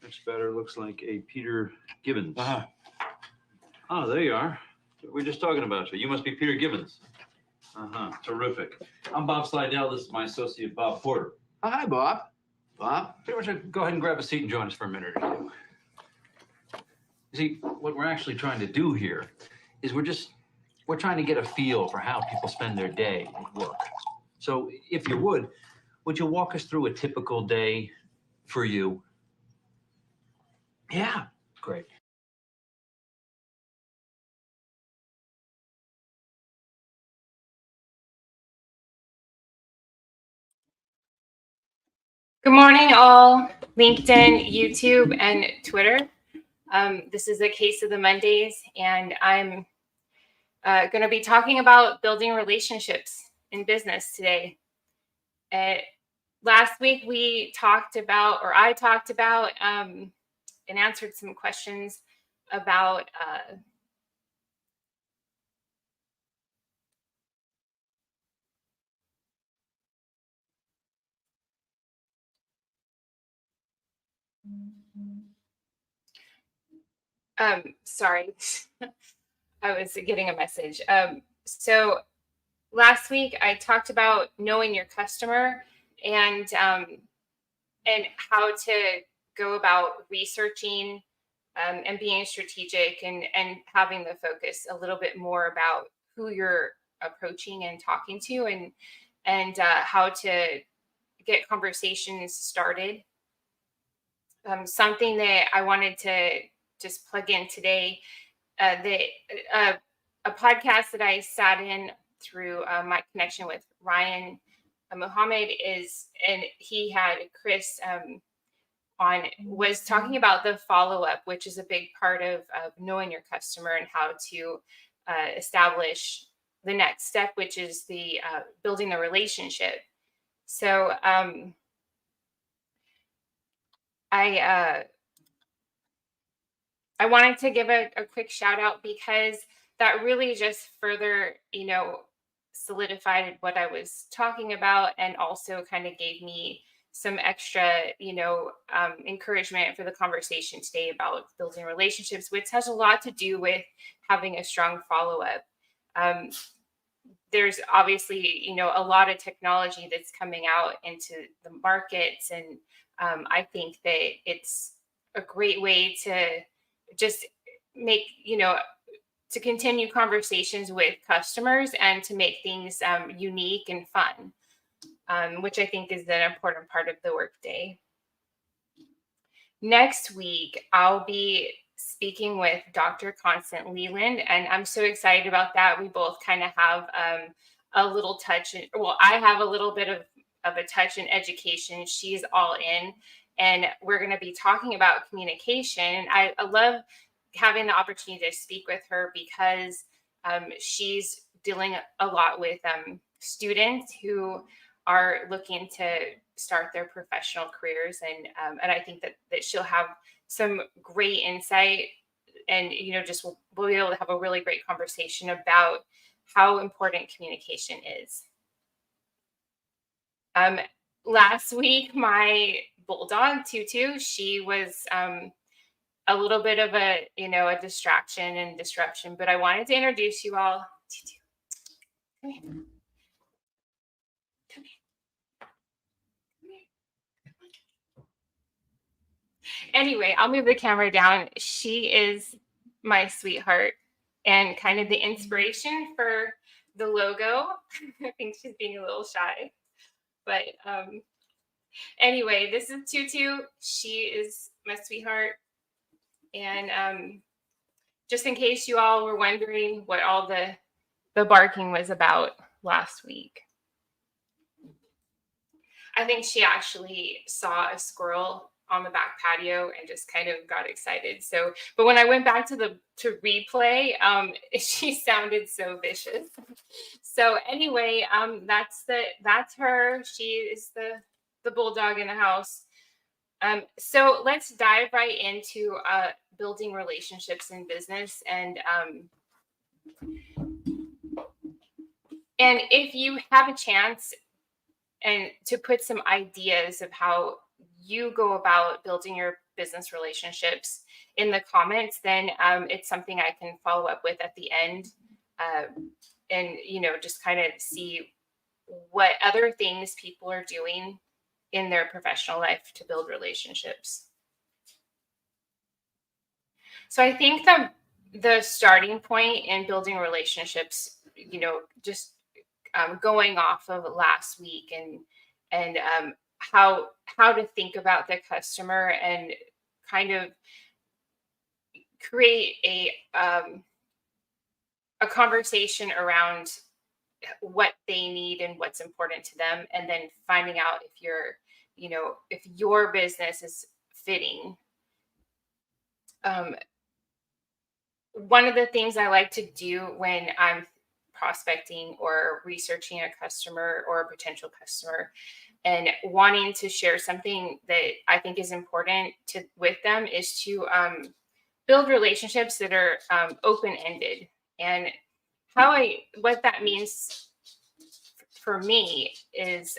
Much better. Looks like a Peter Gibbons. Uh-huh. Oh, there you are. We were just talking about you. You must be Peter Gibbons. Uh-huh. Terrific. I'm Bob Slidell. This is my associate, Bob Porter. Oh, hi, Bob. Bob? Why don't you go ahead and grab a seat and join us for a minute or two. You see, what we're actually trying to do here is we're trying to get a feel for how people spend their day at work. So if you would you walk us through a typical day for you? Yeah. Great. Good morning, all. LinkedIn, YouTube, and Twitter. This is a case of the Mondays, and I'm going to be talking about building relationships in business today. Last week, I talked about and answered some questions about sorry, I was getting a message. So last week I talked about knowing your customer and how to go about researching and being strategic and having the focus a little bit more about who you're approaching and talking to and how to get conversations started. Something that I wanted to just plug in today, a podcast that I sat in through my connection with Ryan Mohammed and he had Chris was talking about the follow-up, which is a big part of knowing your customer and how to establish the next step, which is the building the relationship. So I wanted to give a quick shout out because that really just further, solidified what I was talking about and also kind of gave me some extra, encouragement for the conversation today about building relationships, which has a lot to do with having a strong follow-up. There's obviously, a lot of technology that's coming out into the markets. And I think that it's a great way to just make, to continue conversations with customers and to make things unique and fun, which I think is an important part of the workday. Next week, I'll be speaking with Dr. Constance Leland, and I'm so excited about that. We both kind of have a little touch. I have a little bit of a touch in education. She's all in, and we're going to be talking about communication. I love having the opportunity to speak with her because she's dealing a lot with students who are looking to start their professional careers, and I think that she'll have some great insight, and just we'll be able to have a really great conversation about how important communication is. Last week, my bulldog Tutu, she was a little bit of a distraction and disruption, but I wanted to introduce you all. Tutu, come here. Come here. Anyway, I'll move the camera down. She is my sweetheart and kind of the inspiration for the logo. I think she's being a little shy, but anyway, this is Tutu. She is my sweetheart. And just in case you all were wondering what all the barking was about last week, I think she actually saw a squirrel on the back patio and just kind of got excited. So, but when I went back to replay, she sounded so vicious. So anyway, that's her. She is the bulldog in the house. So let's dive right into building relationships in business. And if you have a chance and to put some ideas of how you go about building your business relationships in the comments, then it's something I can follow up with at the end, and just kind of see what other things people are doing in their professional life to build relationships. So I think the starting point in building relationships, just going off of last week and how to think about the customer and kind of create a conversation around what they need and what's important to them, and then finding out if if your business is fitting. One of the things I like to do when I'm prospecting or researching a customer or a potential customer and wanting to share something that I think is important with them is to build relationships that are open-ended. And what that means for me is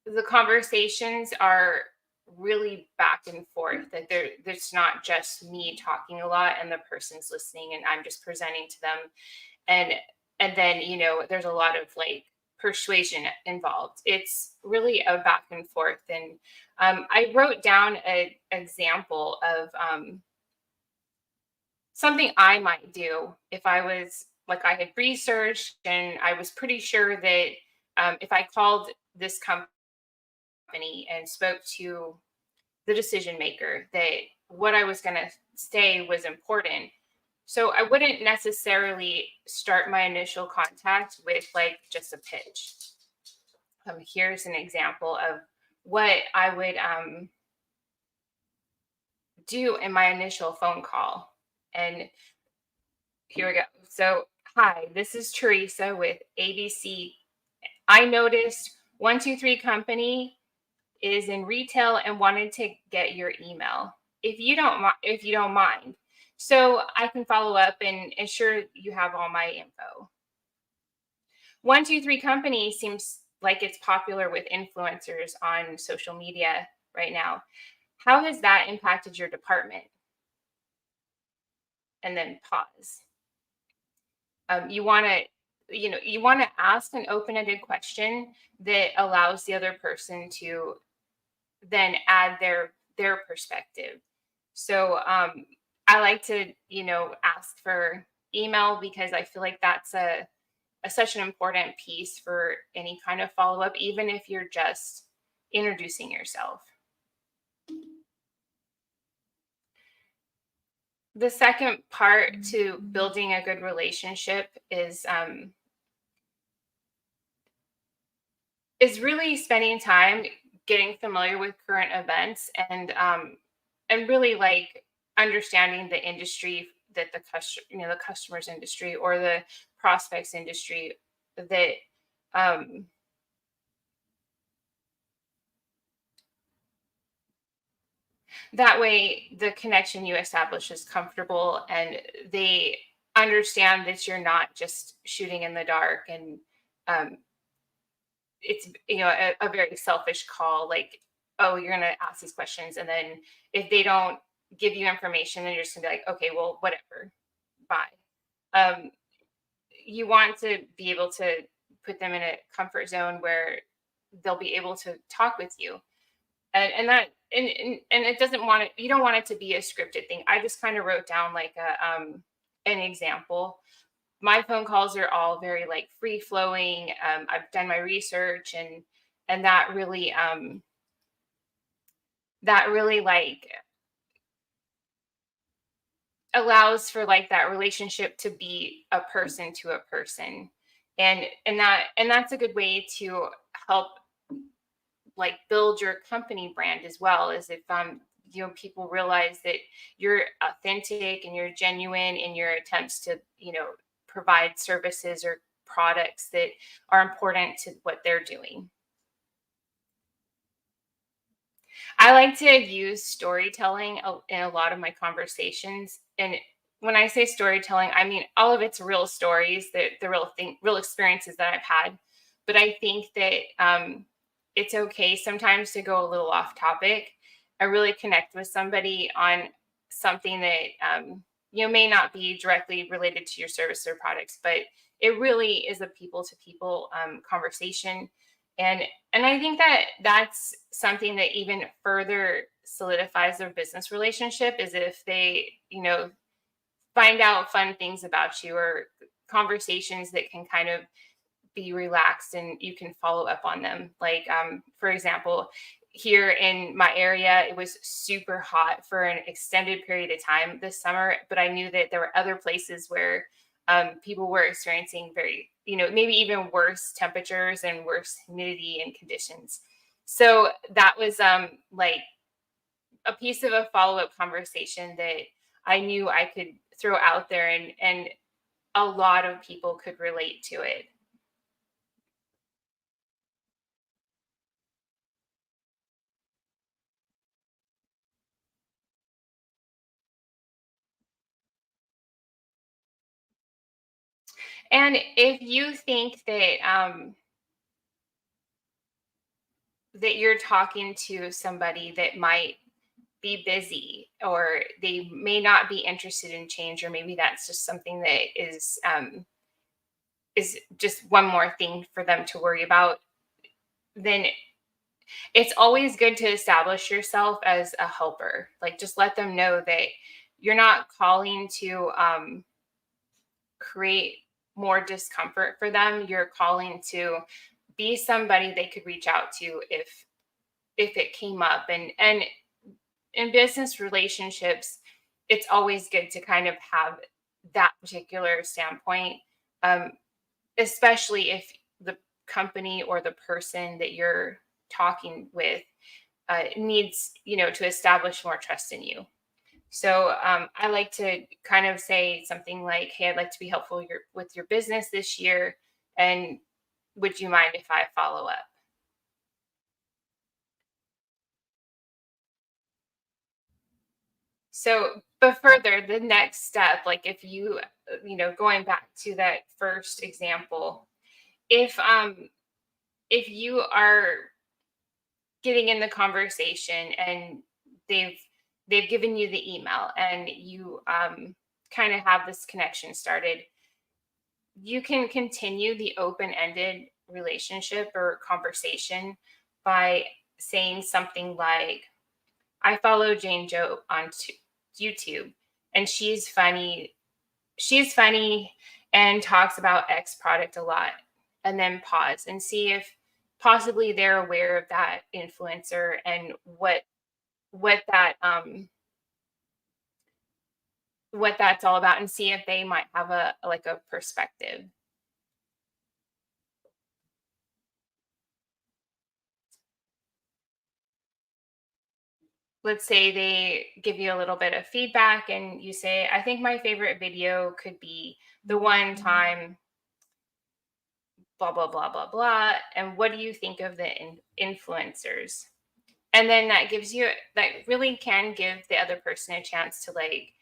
the conversations are really back and forth, that there's not just me talking a lot and the person's listening and I'm just presenting to them, and then there's a lot of like persuasion involved. It's really a back and forth. And I wrote down an example of something I might do if I was like, I had researched and I was pretty sure that if I called this company and spoke to the decision maker, that what I was going to say was important. So I wouldn't necessarily start my initial contact with like just a pitch. Here's an example of what I would do in my initial phone call. And here we go. So, hi, this is Teresa with ABC. I noticed 123 Company is in retail and wanted to get your email if you don't mind, so I can follow up and ensure you have all my info. 123 Company seems like it's popular with influencers on social media right now. How has that impacted your department? And then pause. You want to ask an open-ended question that allows the other person to then add their perspective. So I like to ask for email because I feel like that's such an important piece for any kind of follow-up, even if you're just introducing yourself. The second part to building a good relationship is really spending time getting familiar with current events and really like understanding the industry that the customer's industry or the prospect's industry, that that way the connection you establish is comfortable and they understand that you're not just shooting in the dark, and it's a very selfish call, like, oh, you're going to ask these questions, and then if they don't give you information, then you're just gonna be like, okay, well, whatever, bye. You want to be able to put them in a comfort zone where they'll be able to talk with you, and it doesn't want it. You don't want it to be a scripted thing. I just kind of wrote down like an example. My phone calls are all very like free flowing. I've done my research, and that really like allows for like that relationship to be a person to a person, and that's a good way to help like build your company brand as well, as if people realize that you're authentic and you're genuine in your attempts to provide services or products that are important to what they're doing. I like to use storytelling in a lot of my conversations. And when I say storytelling, I mean all of it's real stories, the real experiences that I've had. But I think that it's okay sometimes to go a little off topic. I really connect with somebody on something that may not be directly related to your service or products, but it really is a people to people conversation. And I think that that's something that even further solidifies their business relationship, is if they find out fun things about you, or conversations that can kind of be relaxed and you can follow up on them. Like, for example, here in my area, it was super hot for an extended period of time this summer, but I knew that there were other places where people were experiencing very, maybe even worse temperatures and worse humidity and conditions. So that was like a piece of a follow-up conversation that I knew I could throw out there, and a lot of people could relate to it. And if you think that you're talking to somebody that might be busy, or they may not be interested in change, or maybe that's just something that is just one more thing for them to worry about, then it's always good to establish yourself as a helper. Like, just let them know that you're not calling to create more discomfort for them. You're calling to be somebody they could reach out to if it came up. And in business relationships, it's always good to kind of have that particular standpoint, um, especially if the company or the person that you're talking with needs, to establish more trust in you. So I like to kind of say something like, "Hey, I'd like to be helpful with your business this year, and would you mind if I follow up?" So, but further, the next step, like if you, going back to that first example, if if you are getting in the conversation and they've they've given you the email, and you kind of have this connection started, you can continue the open-ended relationship or conversation by saying something like, "I follow Jane Joe on YouTube, and she's funny and talks about X product a lot." And then pause and see if possibly they're aware of that influencer and what that what that's all about, and see if they might have a like a perspective. Let's say they give you a little bit of feedback and you say, "I think my favorite video could be the one time blah blah blah blah blah, and what do you think of the influencers?" And then that really can give the other person a chance to like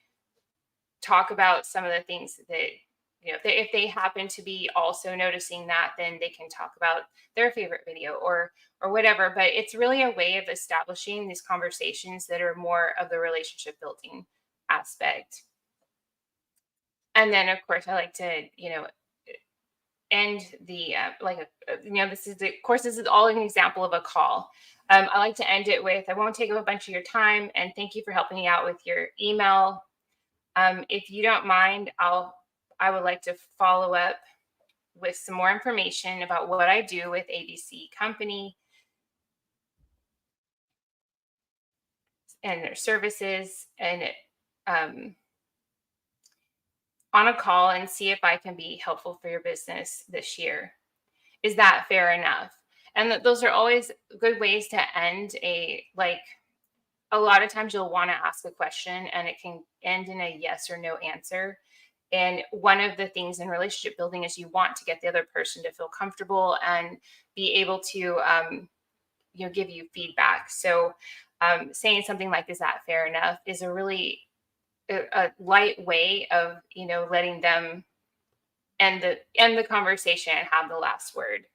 talk about some of the things that, if they happen to be also noticing that, then they can talk about their favorite video or whatever. But it's really a way of establishing these conversations that are more of the relationship building aspect. And then of course I like to end the this is all an example of a call. I like to end it with, "I won't take up a bunch of your time, and thank you for helping me out with your email. If you don't mind, I would like to follow up with some more information about what I do with ABC Company and their services, and um, on a call, and see if I can be helpful for your business this year. Is that fair enough?" And those are always good ways to end a lot of times you'll want to ask a question and it can end in a yes or no answer. And one of the things in relationship building is you want to get the other person to feel comfortable and be able to give you feedback. So saying something like, "Is that fair enough?" is a really a light way of letting them end the conversation and have the last word.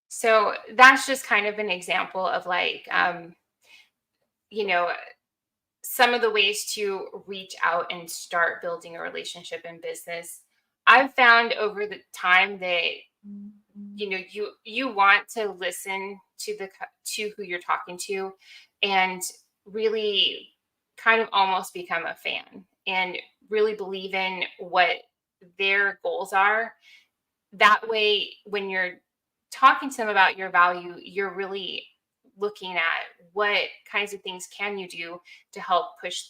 So that's just kind of an example of like, you know, some of the ways to reach out and start building a relationship in business. I've found over the time that you want to listen to to who you're talking to, and really kind of almost become a fan and really believe in what their goals are. That way, when you're talking to them about your value, you're really looking at what kinds of things can you do to help push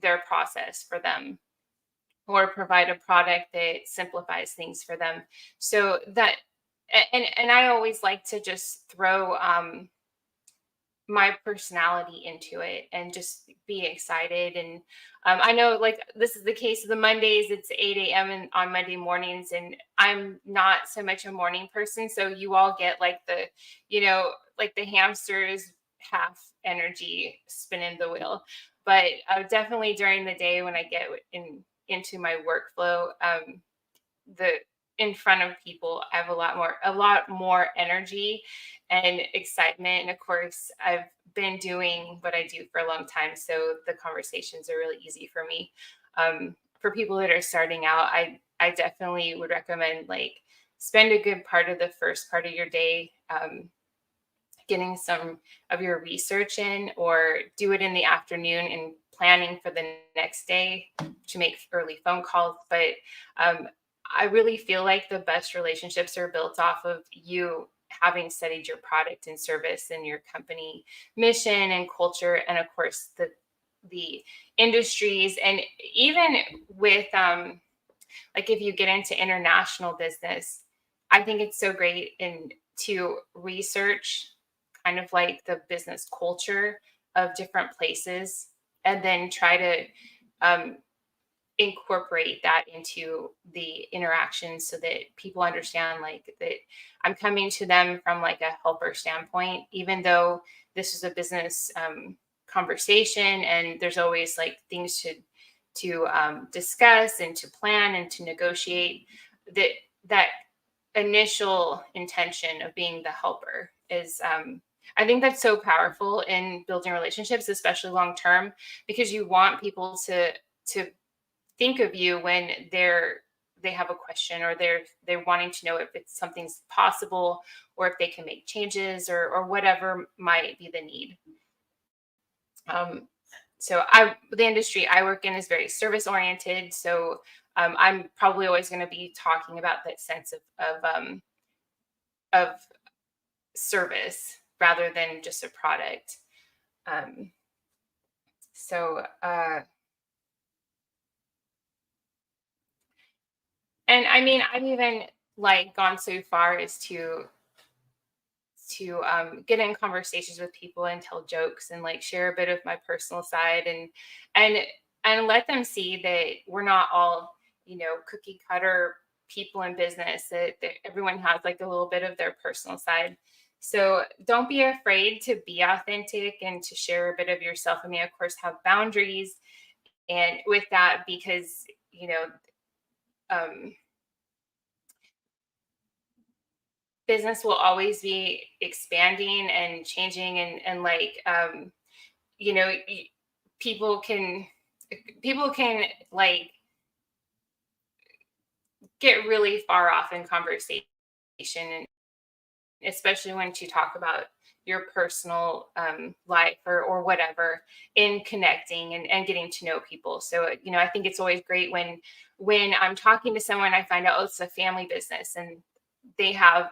their process for them, or provide a product that simplifies things for them. So that, and I always like to just throw my personality into it and just be excited. And I know, like, this is the case of the Mondays. It's 8 a.m. and on Monday mornings, and I'm not so much a morning person. So you all get like like the hamsters half energy spinning the wheel. But definitely during the day when I get into my workflow, the in front of people, I have a lot more energy and excitement. And of course, I've been doing what I do for a long time, so the conversations are really easy for me. For people that are starting out, I definitely would recommend, like, spend a good part of the first part of your day getting some of your research in, or do it in the afternoon and planning for the next day to make early phone calls. But I really feel like the best relationships are built off of you having studied your product and service and your company mission and culture, and of course the industries. And even with like, if you get into international business, I think it's so great to research kind of like the business culture of different places, and then try to um, incorporate that into the interactions, so that people understand, like, that I'm coming to them from like a helper standpoint, even though this is a business conversation, and there's always like things to discuss and to plan and to negotiate. That initial intention of being the helper is, I think that's so powerful in building relationships, especially long term, because you want people to think of you when they have a question, or they're wanting to know if it's something's possible, or if they can make changes, or whatever might be the need. um, so the industry I work in is very service oriented, so I'm probably always going to be talking about that sense of service rather than just a product. um, so and I mean, I've even like gone so far as to get in conversations with people and tell jokes and like share a bit of my personal side, and and let them see that we're not all, cookie cutter people in business, that everyone has like a little bit of their personal side. So don't be afraid to be authentic and to share a bit of yourself. I mean, of course, have boundaries and with that, because um, business will always be expanding and changing, and like, you know y- people can like get really far off in conversation, and especially when you talk about your personal life, or whatever, in connecting and getting to know people. So I think it's always great when I'm talking to someone, I find out, oh, it's a family business, and they have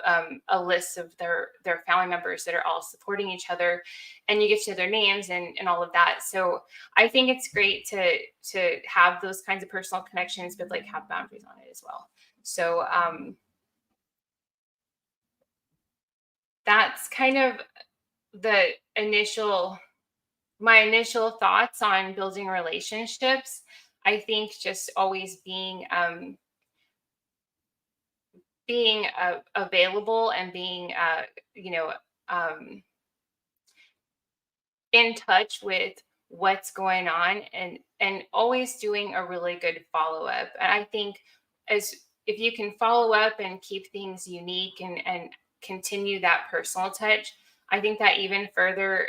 a list of their family members that are all supporting each other, and you get to know their names and all of that. So I think it's great to have those kinds of personal connections, but like have boundaries on it as well. So that's kind of the initial my initial thoughts on building relationships. I think just always being available, and being you know um, in touch with what's going on, and always doing a really good follow up. And I think as if you can follow up and keep things unique and continue that personal touch, I think that even further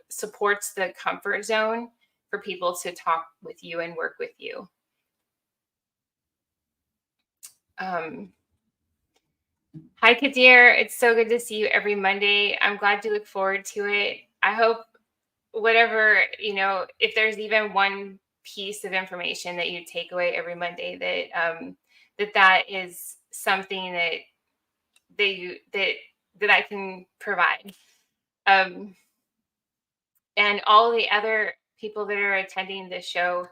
supports the comfort zone for people to talk with you and work with you. Hi, Kadir. It's so good to see you every Monday. I'm glad you look forward to it. I hope whatever, if there's even one piece of information that you take away every Monday, that is something that I can provide. And all the other people that are attending the show,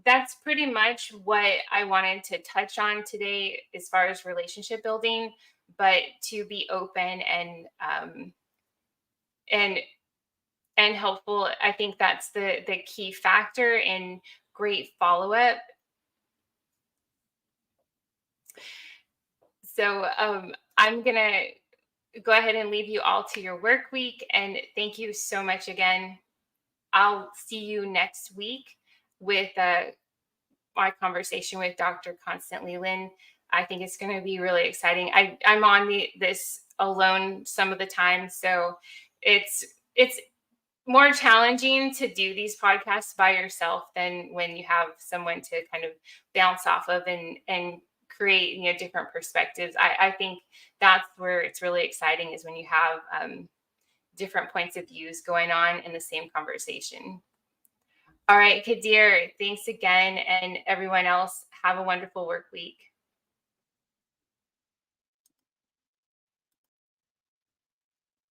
that's pretty much what I wanted to touch on today as far as relationship building, but to be open and helpful. I think that's the key factor in great follow-up. So I'm going to go ahead and leave you all to your work week. And thank you so much again. I'll see you next week with my conversation with Dr. Constance Leland. I think it's going to be really exciting. I'm on this alone some of the time, so it's more challenging to do these podcasts by yourself than when you have someone to kind of bounce off of and create different perspectives. I think that's where it's really exciting, is when you have different points of views going on in the same conversation. All right, Kadir, thanks again. And everyone else, have a wonderful work week.